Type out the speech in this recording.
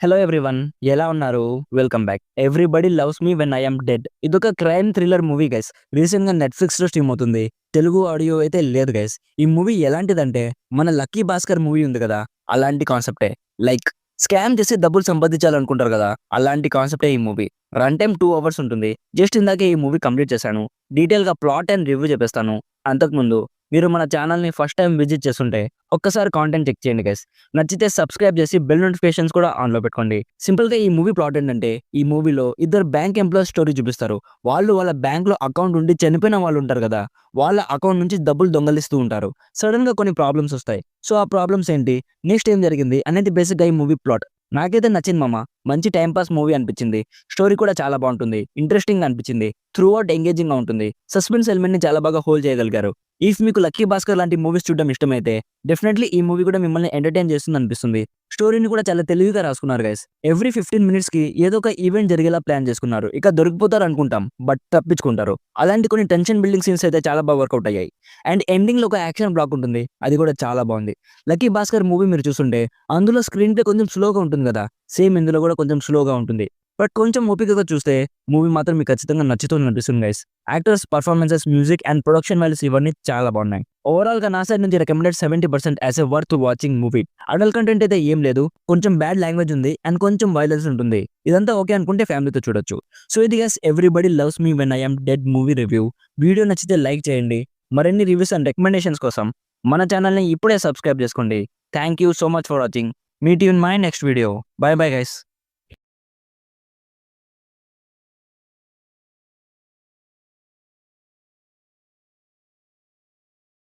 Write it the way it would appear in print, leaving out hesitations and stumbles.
Hello everyone, ఎలా ఉన్నారు? Welcome back. Everybody loves me when I am dead. ఇదొక crime thriller movie guys. రీసెంట్‌గా నెట్‌ఫ్లిక్స్‌లో స్ట్రీమ్ అవుతుంది. తెలుగు ఆడియో అయితే లేదు గైస్. ఈ మూవీ ఎలాంటిదంటే మన 'లక్కీ భాస్కర్' మూవీ ఉంది కదా! అలాంటి కాన్సెప్టే. లైక్ స్కామ్ చేసి డబ్బులు సంపాదించాలనుకుంటారు కదా! అలాంటి కాన్సెప్టే ఈ మూవీ. రన్ టైమ్ 2 అవర్స్ ఉంటుంది. జస్ట్ ఇందాకే ఈ మూవీ కంప్లీట్ చేశాను. డీటెయిల్‌గా ప్లాట్ అండ్ రివ్యూ చెప్పేస్తాను. అంతకుముందు మీరు మన ఛానల్‌ని ఫస్ట్ టైమ్ విజిట్ చేస్తుంటే ఒక్కసారి కాంటెంట్ చెక్ చేయండి గైస్. నచ్చితే సబ్స్క్రైబ్ చేసి బెల్ నోటిఫికేషన్స్ కూడా ఆన్‌లో పెట్టుకోండి. సింపుల్‌గా ఈ మూవీ ప్లాట్ ఏంటంటే, ఈ మూవీలో ఇద్దరు బ్యాంక్ ఎంప్లాయీస్ స్టోరీ చూపిస్తారు. వాళ్ళు వాళ్ళ బ్యాంక్‌లో అకౌంట్ ఉండి చనిపోయిన వాళ్ళు ఉంటారు కదా! వాళ్ళ అకౌంట్ నుంచి డబ్బులు దొంగిలిస్తూ ఉంటారు. సడెన్‌గా కొన్ని ప్రాబ్లమ్స్ వస్తాయి. సో, ఆ ప్రాబ్లమ్స్ ఏంటి? నెక్స్ట్ ఏం జరిగింది? అనేది బేసిక్‌గా ఈ మూవీ ప్లాట్. నాకైతే నచ్చింది మామ. మంచి టైమ్ పాస్ మూవీ అనిపించింది. స్టోరీ కూడా చాలా బావుంటుంది. ఇంట్రెస్టింగ్‌గా అనిపించింది. త్రూ ఔట్ ఎంగేజింగ్‌గా ఉంటుంది. సస్పెన్స్ ఎలిమెంట్‌ని చాలా బాగా హోల్డ్ చేయగలిగారు. ఇఫ్ మీకు 'లక్కీ భాస్కర్' లాంటి మూవీస్ చూడడం ఇష్టమైతే డెఫినెట్‌లీ ఈ మూవీ కూడా మిమ్మల్ని ఎంటర్‌టైన్ చేస్తుందనిపిస్తుంది. స్టోరీని కూడా చాలా తెలివిగా రాసుకున్నారు గైస్. ఎవ్రీ 15 మినిట్స్‌కి ఏదో ఒక ఈవెంట్ జరిగేలా ప్లాన్ చేసుకున్నారు. ఇక దొరికిపోతారనుకుంటాం. బట్ తప్పించుకుంటారు. అలాంటి కొన్ని టెన్షన్ బిల్డింగ్ సీన్స్ అయితే చాలా బాగా వర్కౌట్ అయ్యాయి. అండ్ ఎండింగ్‌లో ఒక యాక్షన్ బ్లాక్ ఉంటుంది. అది కూడా చాలా బావుంది. 'లక్కీ భాస్కర్' మూవీ మీరు చూసుంటే అందులో స్క్రీన్ ప్లే కొంచెం స్లోగా ఉంటుంది కదా! సేమ్ ఇందులో కూడా కొంచెం స్లోగా ఉంటుంది. బట్ కొంచెం ఓపికగా చూస్తే మూవీ మాత్రం మీకు ఖచ్చితంగా నచ్చుతుందనిపిస్తుంది guys. Actors performances, music and production values ఇవన్నీ చాలా బాగున్నాయి. ఓవరాల్‌గా నా సైడ్ నుంచి recommended 70% as a worth watching movie. Adult content అయితే ఏం లేదు. కొంచెం బ్యాడ్ లాంగ్వేజ్ ఉంది అండ్ కొంచెం వైలెన్స్ ఉంటుంది. ఇదంతా ఓకే అనుకుంటే ఫ్యామిలీతో చూడొచ్చు. సో ఇది guys everybody loves me when I am dead movie review. Video నచ్చితే లైక్ చేయండి. మరిన్ని రివ్యూస్ అండ్ రికమెండేషన్స్ కోసం మన ఛానల్‌ని ఇప్పుడే సబ్స్క్రైబ్ చేసుకోండి. Thank you so much for watching. Meet you in my next video. By bye guys.